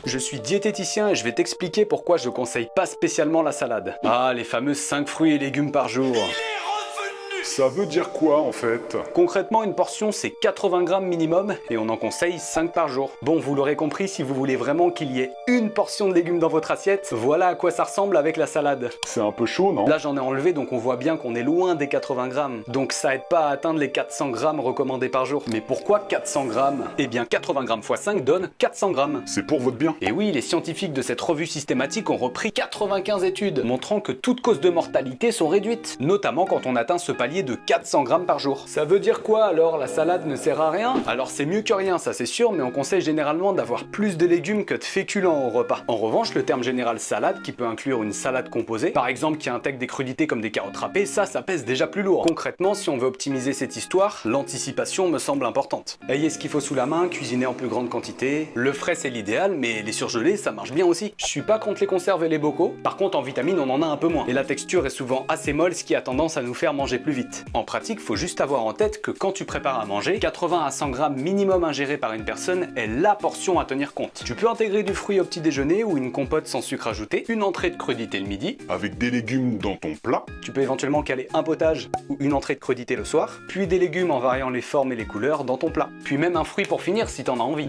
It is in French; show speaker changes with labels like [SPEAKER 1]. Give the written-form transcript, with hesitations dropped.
[SPEAKER 1] Je suis diététicien et je vais t'expliquer pourquoi je conseille pas spécialement la salade. Ah, les fameux 5 fruits et légumes par jour.
[SPEAKER 2] Ça veut dire quoi en fait?
[SPEAKER 1] Concrètement, une portion c'est 80 grammes minimum et on en conseille 5 par jour. Bon, vous l'aurez compris, si vous voulez vraiment qu'il y ait une portion de légumes dans votre assiette, voilà à quoi ça ressemble avec la salade.
[SPEAKER 2] C'est un peu chaud, non?
[SPEAKER 1] Là j'en ai enlevé donc on voit bien qu'on est loin des 80 grammes. Donc ça aide pas à atteindre les 400 grammes recommandés par jour. Mais pourquoi 400 grammes? Eh bien 80 grammes x 5 donne 400 grammes.
[SPEAKER 2] C'est pour votre bien.
[SPEAKER 1] Et oui, les scientifiques de cette revue systématique ont repris 95 études, montrant que toutes causes de mortalité sont réduites, notamment quand on atteint ce palier de 400 grammes par jour. Ça veut dire quoi alors? La salade ne sert à rien? Alors c'est mieux que rien, ça c'est sûr, mais on conseille généralement d'avoir plus de légumes que de féculents au repas. En revanche, le terme général salade, qui peut inclure une salade composée, par exemple qui intègre des crudités comme des carottes râpées, ça pèse déjà plus lourd. Concrètement, si on veut optimiser cette histoire, l'anticipation me semble importante. Ayez ce qu'il faut sous la main, cuisinez en plus grande quantité. Le frais c'est l'idéal, mais les surgelés ça marche bien aussi. Je suis pas contre les conserves et les bocaux, par contre en vitamines on en a un peu moins. Et la texture est souvent assez molle, ce qui a tendance à nous faire manger plus vite. En pratique, faut juste avoir en tête que quand tu prépares à manger, 80 à 100 grammes minimum ingérés par une personne est la portion à tenir compte. Tu peux intégrer du fruit au petit déjeuner ou une compote sans sucre ajouté, une entrée de crudité le midi.
[SPEAKER 2] Avec des légumes dans ton plat.
[SPEAKER 1] Tu peux éventuellement caler un potage ou une entrée de crudité le soir, puis des légumes en variant les formes et les couleurs dans ton plat. Puis même un fruit pour finir si t'en as envie.